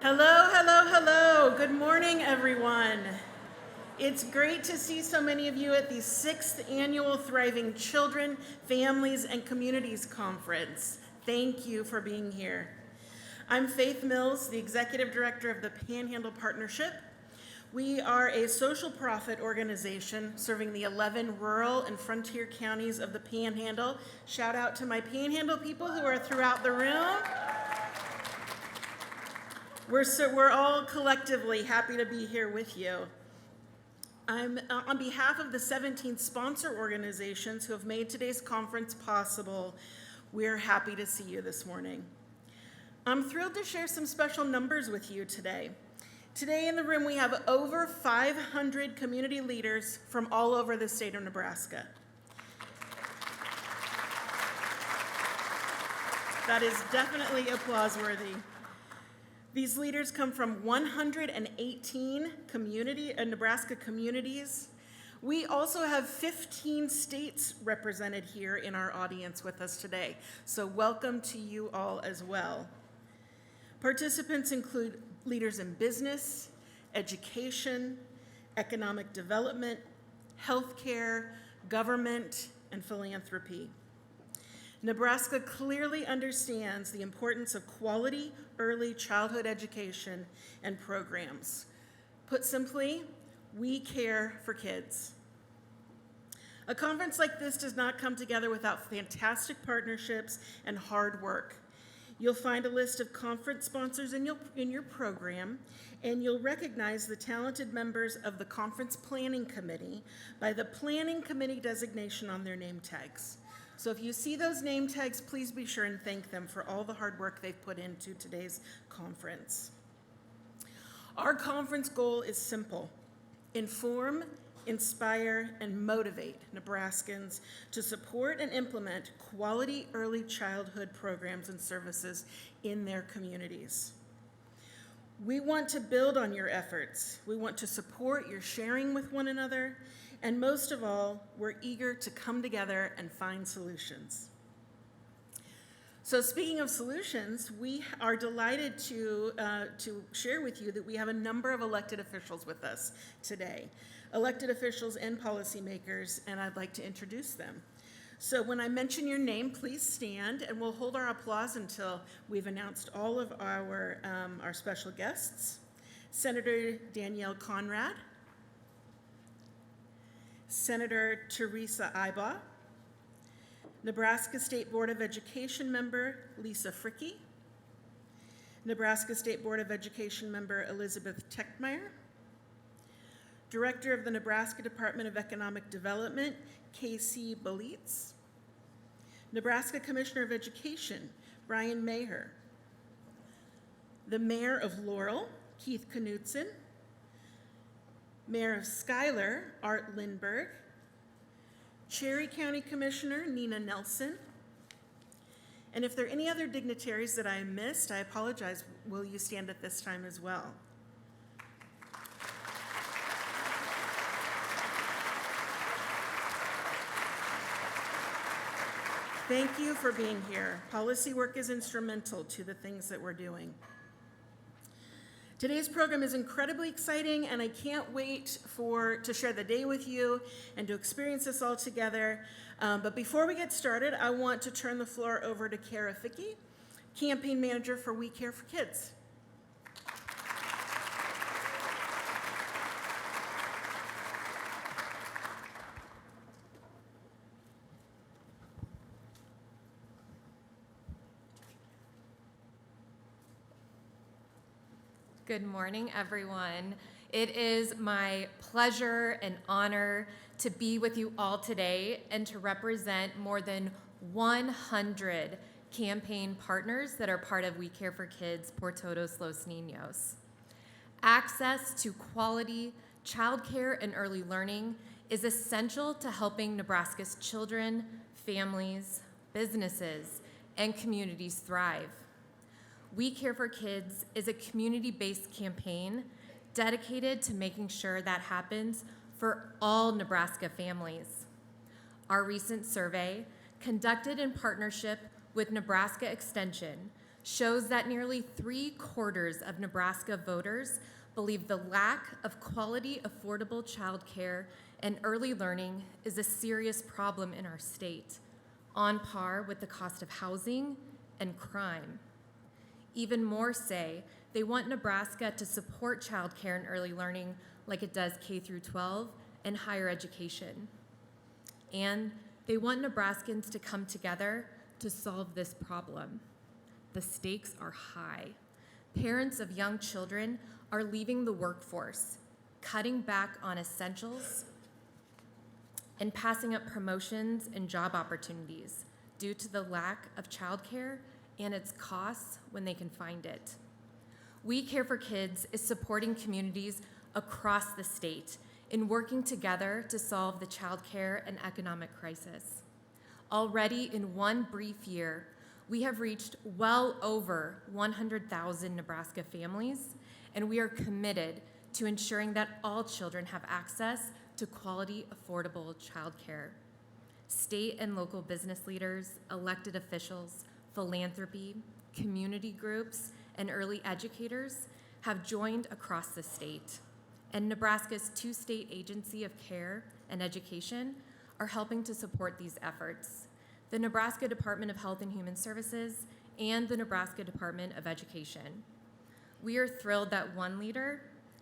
Hello, hello, hello. Good morning, everyone. It's great to see so many of you at the 6th Annual Thriving Children, Families, and Communities Conference. Thank you for being here. I'm Faith Mills, the Executive Director of the Panhandle Partnership. We are a social profit organization serving the 11 rural and frontier counties of the Panhandle. Shout out to my Panhandle people who are throughout the room. We're all collectively happy to be here with you. I'm on behalf of the 17 sponsor organizations who have made today's conference possible. We're happy to see you this morning. I'm thrilled to share some special numbers with you today. Today in the room we have over 500 community leaders from all over the state of Nebraska. That is definitely applause-worthy. These leaders come from 118 Nebraska communities. We also have 15 states represented here in our audience with us today, so welcome to you all as well. Participants include leaders in business, education, economic development, healthcare, government, and philanthropy. Nebraska clearly understands the importance of quality early childhood education and programs. Put simply, we care for kids. A conference like this does not come together without fantastic partnerships and hard work. You'll find a list of conference sponsors in your program, and you'll recognize the talented members of the Conference Planning Committee by the Planning Committee designation on their name tags. So if you see those name tags, please be sure and thank them for all the hard work they've put into today's conference. Our conference goal is simple: inform, inspire, and motivate Nebraskans to support and implement quality early childhood programs and services in their communities. We want to build on your efforts. We want to support your sharing with one another. And most of all, we're eager to come together and find solutions. So speaking of solutions, we are delighted to share with you that we have a number of elected officials with us today. Elected officials and policymakers, and I'd like to introduce them. So when I mention your name, please stand, and we'll hold our applause until we've announced all of our special guests. Senator Danielle Conrad, Senator Teresa Ibaugh, Nebraska State Board of Education member Lisa Fricke, Nebraska State Board of Education member Elizabeth Techmeyer, Director of the Nebraska Department of Economic Development, Casey Belitz, Nebraska Commissioner of Education, Brian Maher, the Mayor of Laurel, Keith Knudsen, Mayor of Schuyler, Art Lindberg, Cherry County Commissioner, Nina Nelson, and if there are any other dignitaries that I missed, I apologize. Will you stand at this time as well? Thank you for being here. Policy work is instrumental to the things that we're doing. Today's program is incredibly exciting, and I can't wait to share the day with you and to experience this all together. But before we get started, I want to turn the floor over to Kara Ficke, Campaign Manager for We Care for Kids. Good morning, everyone. It is my pleasure and honor to be with you all today and to represent more than 100 campaign partners that are part of We Care for Kids Por Todos Los Niños. Access to quality childcare and early learning is essential to helping Nebraska's children, families, businesses, and communities thrive. We Care for Kids is a community-based campaign dedicated to making sure that happens for all Nebraska families. Our recent survey, conducted in partnership with Nebraska Extension, shows that nearly 3/4 of Nebraska voters believe the lack of quality, affordable childcare and early learning is a serious problem in our state, on par with the cost of housing and crime. Even more say they want Nebraska to support childcare and early learning like it does K through 12 and higher education. And they want Nebraskans to come together to solve this problem. The stakes are high. Parents of young children are leaving the workforce, cutting back on essentials, and passing up promotions and job opportunities due to the lack of childcare and its costs when they can find it. We Care for Kids is supporting communities across the state in working together to solve the childcare and economic crisis. Already in one brief year, we have reached well over 100,000 Nebraska families, and we are committed to ensuring that all children have access to quality, affordable childcare. State and local business leaders, elected officials, philanthropy, community groups, and early educators have joined across the state. And Nebraska's two state agency of care and education are helping to support these efforts: the Nebraska Department of Health and Human Services and the Nebraska Department of Education. We are thrilled that one leader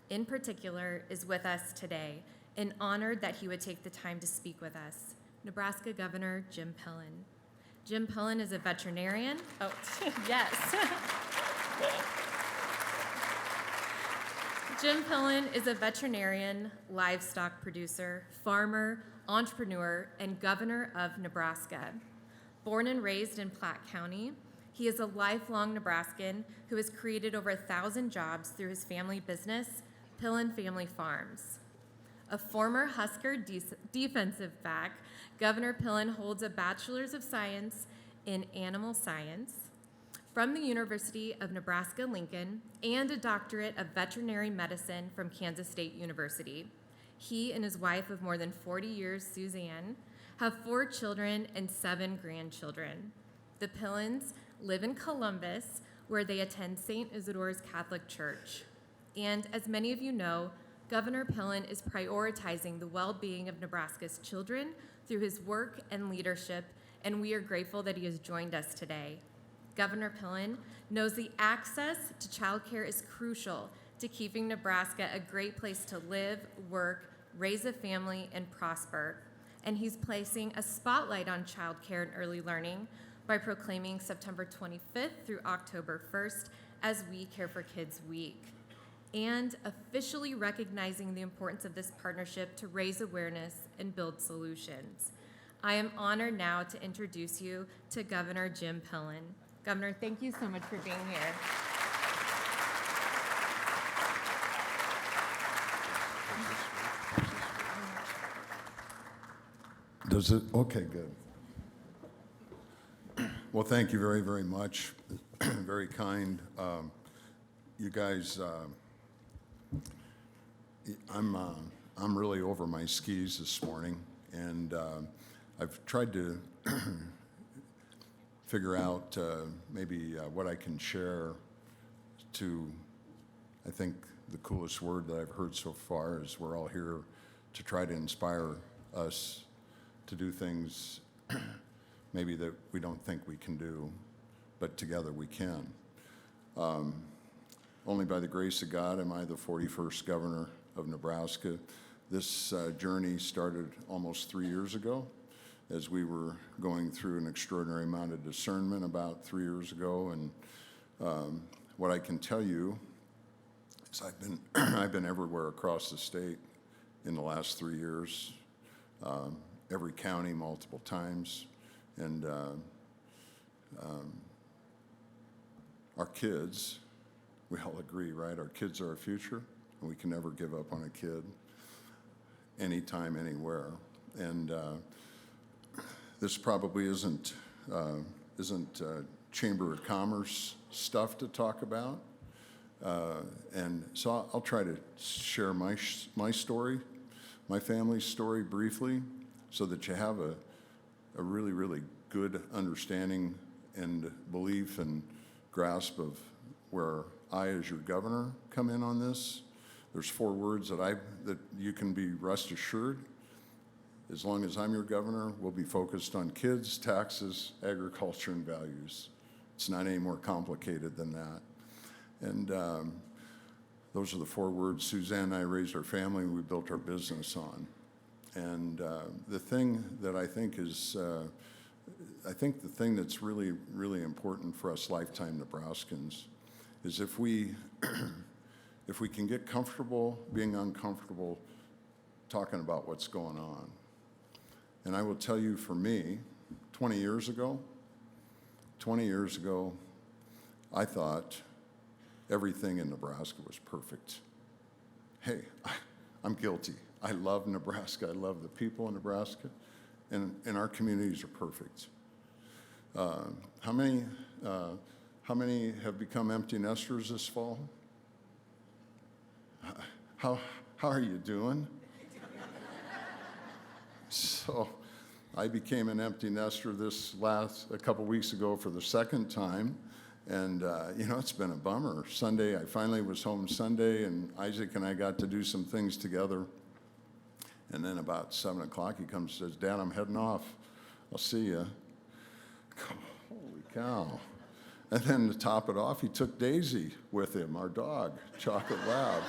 in particular is with us today and honored that he would take the time to speak with us, Nebraska Governor Jim Pillen. Jim Pillen is a veterinarian. Oh, yes. Jim Pillen is a veterinarian, livestock producer, farmer, entrepreneur, and governor of Nebraska. Born and raised in Platte County, he is a lifelong Nebraskan who has created over 1,000 jobs through his family business, Pillen Family Farms. A former Husker defensive back, Governor Pillen holds a Bachelor's of Science in Animal Science from the University of Nebraska-Lincoln and a doctorate of veterinary medicine from Kansas State University. He and his wife of more than 40 years, Suzanne, have 4 children and 7 grandchildren. The Pillens live in Columbus, where they attend St. Isidore's Catholic Church. And as many of you know, Governor Pillen is prioritizing the well-being of Nebraska's children through his work and leadership, and we are grateful that he has joined us today. Governor Pillen knows the access to childcare is crucial to keeping Nebraska a great place to live, work, raise a family, and prosper. And he's placing a spotlight on childcare and early learning by proclaiming September 25th through October 1st as We Care for Kids Week, and officially recognizing the importance of this partnership to raise awareness and build solutions. I am honored now to introduce you to Governor Jim Pillen. Governor, thank you so much for being here. Does it? Okay, good. Well, thank you very, very much. Very kind. You guys, I'm really over my skis this morning, and I've tried to figure out maybe what I can share to, I think the coolest word that I've heard so far is we're all here to try to inspire us to do things maybe that we don't think we can do, but together we can. Only by the grace of God am I the 41st governor of Nebraska. This journey started almost 3 years ago as we were going through an extraordinary amount of discernment about 3 years ago. And what I can tell you is I've been everywhere across the state in the last 3 years, every county multiple times. And our kids, we all agree, right? Our kids are our future, and we can never give up on a kid anytime, anywhere. And this probably isn't Chamber of Commerce stuff to talk about. And so I'll try to share my story, my family's story briefly, so that you have a really, really good understanding and belief and grasp of where I, as your governor, come in on this. There's 4 words that you can be rest assured. As long as I'm your governor, we'll be focused on kids, taxes, agriculture, and values. It's not any more complicated than that. And those are the 4 words Suzanne and I raised our family and we built our business on. And the thing that I think is, the thing that's really, really important for us lifetime Nebraskans is if we can get comfortable being uncomfortable talking about what's going on. And I will tell you, for me, 20 years ago, I thought everything in Nebraska was perfect. Hey, I'm guilty. I love Nebraska. I love the people in Nebraska. And our communities are perfect. How many have become empty nesters this fall? How are you doing? So I became an empty nester a couple weeks ago for the second time. And, it's been a bummer. Sunday, I finally was home Sunday, and Isaac and I got to do some things together. And then about 7 o'clock, he comes and says, Dad, I'm heading off. I'll see you. Holy cow. And then to top it off, he took Daisy with him, our dog, Chocolate Lab.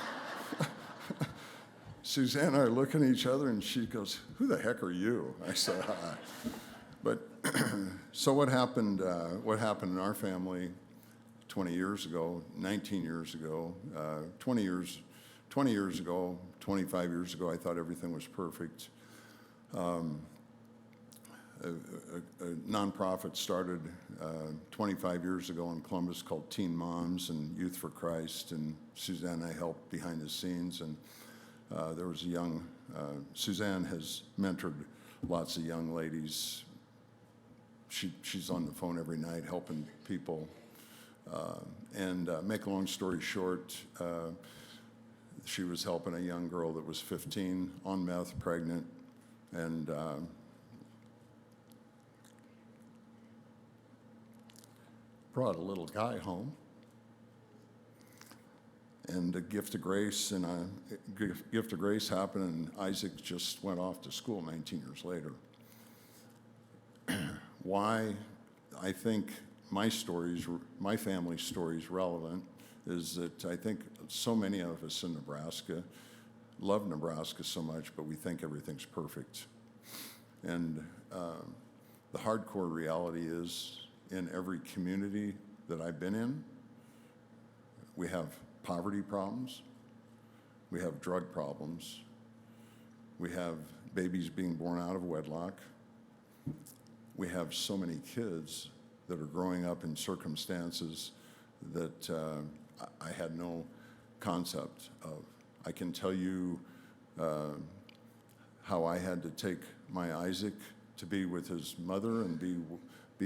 Suzanne and I are looking at each other, and she goes, who the heck are you? I said, hi. But so what happened in our family 20 years ago, 19 years ago, 20 years ago, 25 years ago, I thought everything was perfect. A nonprofit started 25 years ago in Columbus called Teen Moms and Youth for Christ, and Suzanne and I helped behind the scenes. And there was a young, Suzanne has mentored lots of young ladies. She's on the phone every night helping people. Make a long story short, she was helping a young girl that was 15, on meth, pregnant, and brought a little guy home. And a gift of grace happened, and Isaac just went off to school 19 years later. Why I think my family's story is relevant is that I think so many of us in Nebraska love Nebraska so much, but we think everything's perfect. And the hardcore reality is, in every community that I've been in, we have poverty problems, we have drug problems, we have babies being born out of wedlock, we have so many kids that are growing up in circumstances that I had no concept of. I can tell you how I had to take my Isaac to be with his mother and be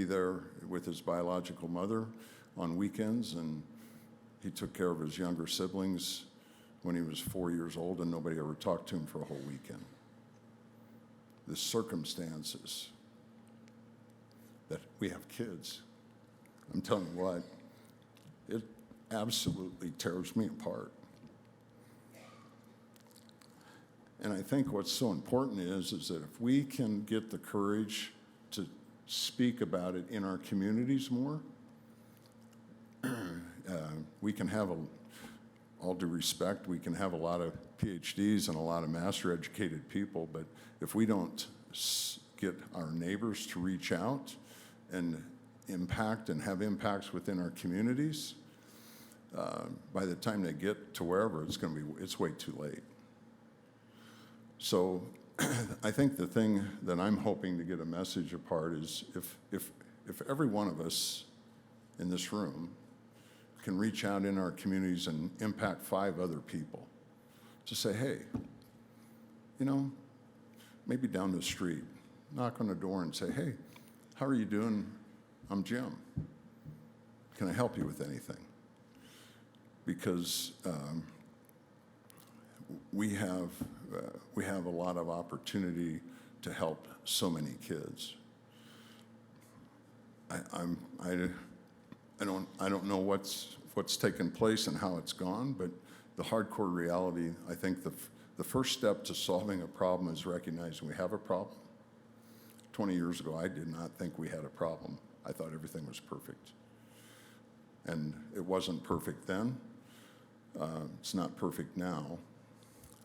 there with his biological mother on weekends, and he took care of his younger siblings when he was 4 years old, and nobody ever talked to him for a whole weekend. The circumstances that we have kids, I'm telling you what, it absolutely tears me apart. And I think what's so important is that if we can get the courage to speak about it in our communities more, we can have, all due respect, we can have a lot of PhDs and a lot of master educated people, but if we don't get our neighbors to reach out and impact and have impacts within our communities, by the time they get to wherever, it's way too late. So I think the thing that I'm hoping to get a message apart is if every one of us in this room can reach out in our communities and impact 5 other people, to say, hey, maybe down the street, knock on the door and say, hey, how are you doing? I'm Jim. Can I help you with anything? Because we have a lot of opportunity to help so many kids. I I don't know what's taken place and how it's gone, but the hardcore reality, I think the first step to solving a problem is recognizing we have a problem. 20 years ago, I did not think we had a problem. I thought everything was perfect. And it wasn't perfect then. It's not perfect now.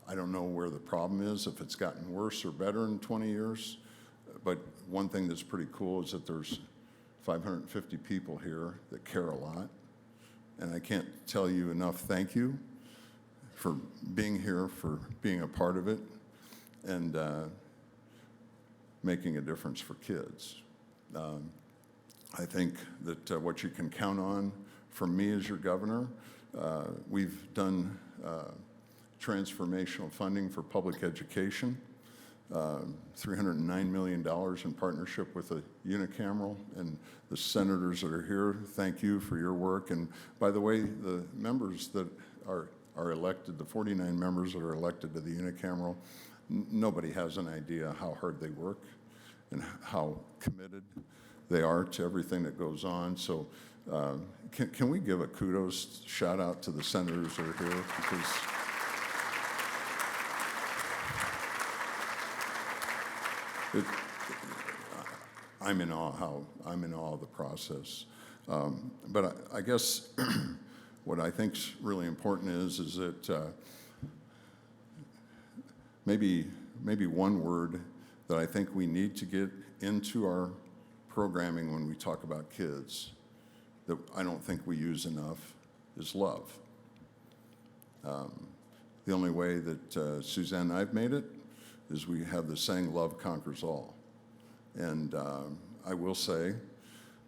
I don't know where the problem is, if it's gotten worse or better in 20 years. But one thing that's pretty cool is that there's 550 people here that care a lot. And I can't tell you enough thank you for being here, for being a part of it, and making a difference for kids. I think that what you can count on from me as your governor, we've done transformational funding for public education, $309 million in partnership with the unicameral, and the senators that are here, thank you for your work. And by the way, the members that are elected, the 49 members that are elected to the unicameral, nobody has an idea how hard they work and how committed they are to everything that goes on. So can we give a kudos, shout out to the senators that are here, because I'm in awe of the process. But I guess what I think's really important is that maybe one word that I think we need to get into our programming when we talk about kids that I don't think we use enough is love. The only way that Suzanne and I've made it is we have the saying, love conquers all. And I will say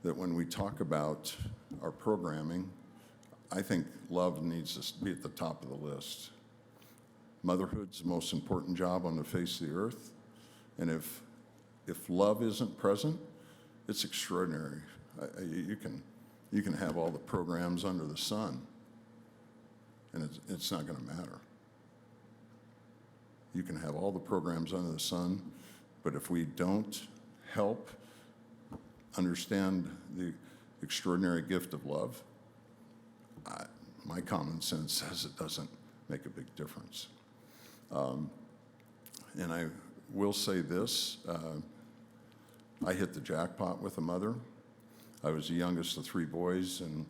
that when we talk about our programming, I think love needs to be at the top of the list. Motherhood's the most important job on the face of the earth. And if love isn't present, it's extraordinary. You can have all the programs under the sun, and it's not going to matter. You can have all the programs under the sun, but if we don't help understand the extraordinary gift of love, my common sense says it doesn't make a big difference. And I will say this, I hit the jackpot with a mother. I was the youngest of 3 boys, and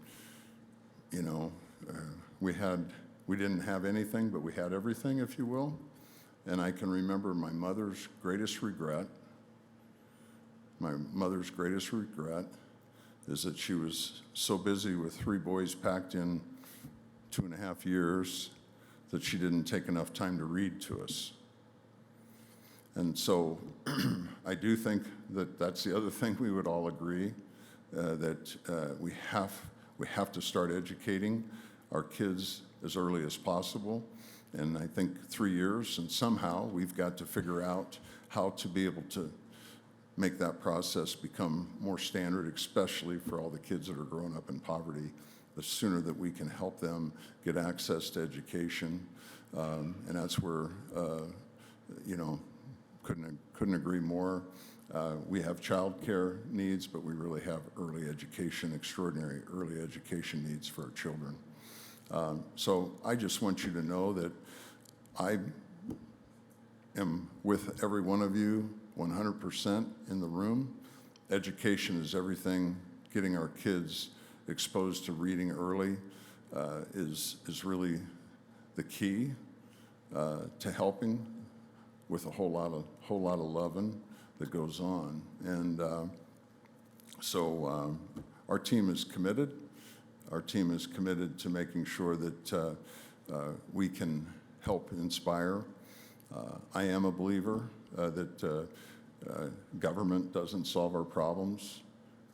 we didn't have anything, but we had everything, if you will. And I can remember my mother's greatest regret. My mother's greatest regret is that she was so busy with 3 boys packed in 2.5 years that she didn't take enough time to read to us. And so I do think that that's the other thing we would all agree, that we have to start educating our kids as early as possible. And I think 3 years, and somehow we've got to figure out how to be able to make that process become more standard, especially for all the kids that are growing up in poverty. The sooner that we can help them get access to education, and that's where, couldn't agree more. We have child care needs, but we really have early education, extraordinary early education needs for our children. So I just want you to know that I am with every one of you 100% in the room. Education is everything. Getting our kids exposed to reading early is really the key to helping with a whole lot of loving that goes on. And so our team is committed. Our team is committed to making sure that we can help inspire. I am a believer that government doesn't solve our problems,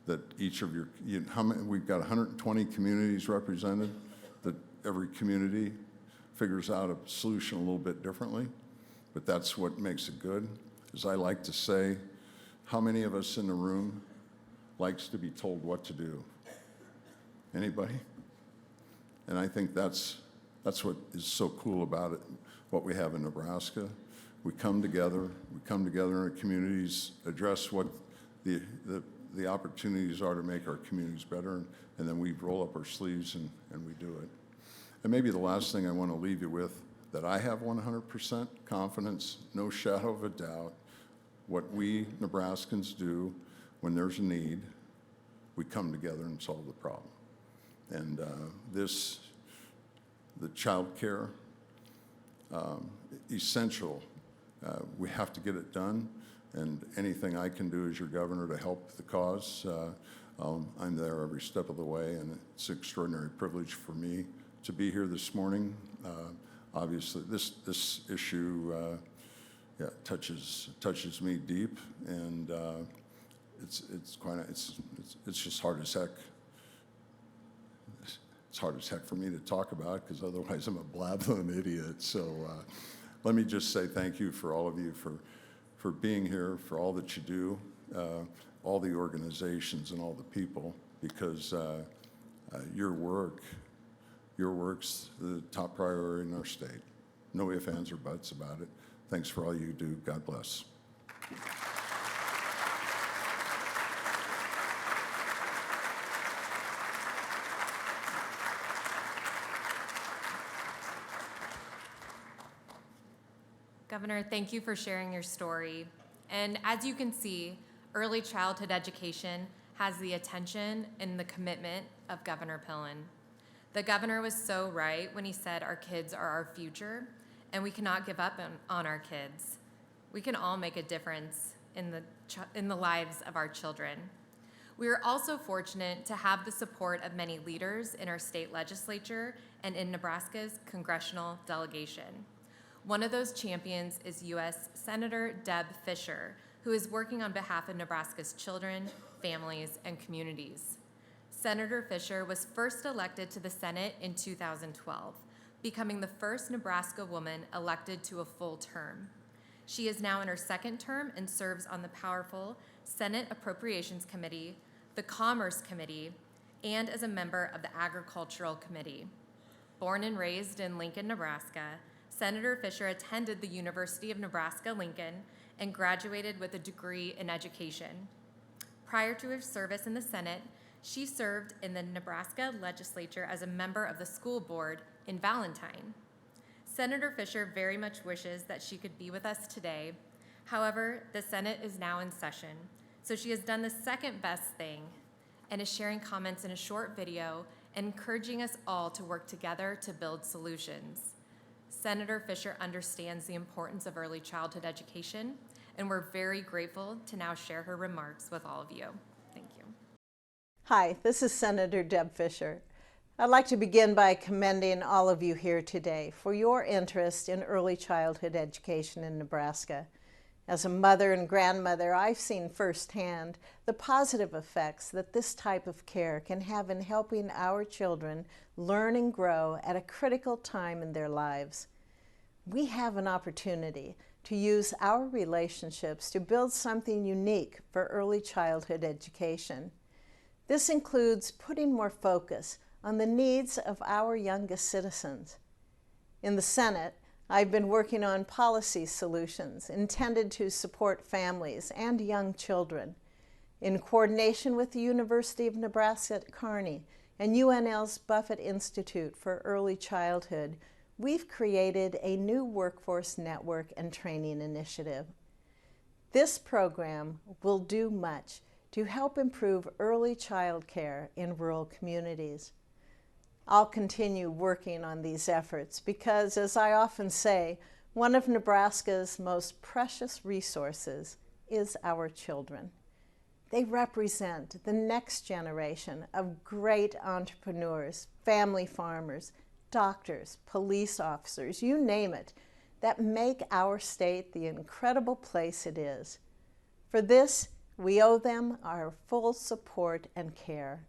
that each of we've got 120 communities represented, that every community figures out a solution a little bit differently, but that's what makes it good. As I like to say, how many of us in the room likes to be told what to do? Anybody? And I think that's what is so cool about it, what we have in Nebraska. We come together in our communities, address what the the opportunities are to make our communities better, and then we roll up our sleeves and we do it. And maybe the last thing I want to leave you with, that I have 100% confidence, no shadow of a doubt, what we Nebraskans do when there's a need, we come together and solve the problem. And the child care, essential. We have to get it done, and anything I can do as your governor to help the cause, I'm there every step of the way, and it's an extraordinary privilege for me to be here this morning. Obviously, this issue touches me deep, and it's just hard as heck. It's hard as heck for me to talk about, because otherwise I'm a blabbing idiot. So let me just say thank you for all of you for being here, for all that you do, all the organizations and all the people, because your work's the top priority in our state. No ifs, ands, or buts about it. Thanks for all you do. God bless. Governor, thank you for sharing your story. And as you can see, early childhood education has the attention and the commitment of Governor Pillen. The governor was so right when he said our kids are our future, and we cannot give up on our kids. We can all make a difference in the lives of our children. We are also fortunate to have the support of many leaders in our state legislature and in Nebraska's congressional delegation. One of those champions is U.S. Senator Deb Fischer, who is working on behalf of Nebraska's children, families, and communities. Senator Fischer was first elected to the Senate in 2012, becoming the first Nebraska woman elected to a full term. She is now in her second term and serves on the powerful Senate Appropriations Committee, the Commerce Committee, and as a member of the Agricultural Committee. Born and raised in Lincoln, Nebraska, Senator Fischer attended the University of Nebraska-Lincoln and graduated with a degree in education. Prior to her service in the Senate, she served in the Nebraska legislature as a member of the school board in Valentine. Senator Fischer very much wishes that she could be with us today. However, the Senate is now in session, so she has done the second best thing and is sharing comments in a short video and encouraging us all to work together to build solutions. Senator Fischer understands the importance of early childhood education, and we're very grateful to now share her remarks with all of you. Thank you. Hi, this is Senator Deb Fischer. I'd like to begin by commending all of you here today for your interest in early childhood education in Nebraska. As a mother and grandmother, I've seen firsthand the positive effects that this type of care can have in helping our children learn and grow at a critical time in their lives. We have an opportunity to use our relationships to build something unique for early childhood education. This includes putting more focus on the needs of our youngest citizens. In the Senate, I've been working on policy solutions intended to support families and young children. In coordination with the University of Nebraska at Kearney and UNL's Buffett Institute for Early Childhood, we've created a new workforce network and training initiative. This program will do much to help improve early child care in rural communities. I'll continue working on these efforts because, as I often say, one of Nebraska's most precious resources is our children. They represent the next generation of great entrepreneurs, family farmers, doctors, police officers, you name it, that make our state the incredible place it is. For this, we owe them our full support and care.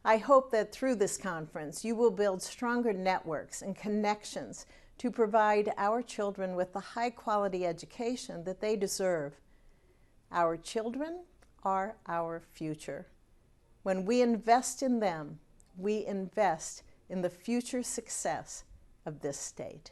I hope that through this conference, you will build stronger networks and connections to provide our children with the high-quality education that they deserve. Our children are our future. When we invest in them, we invest in the future success of this state.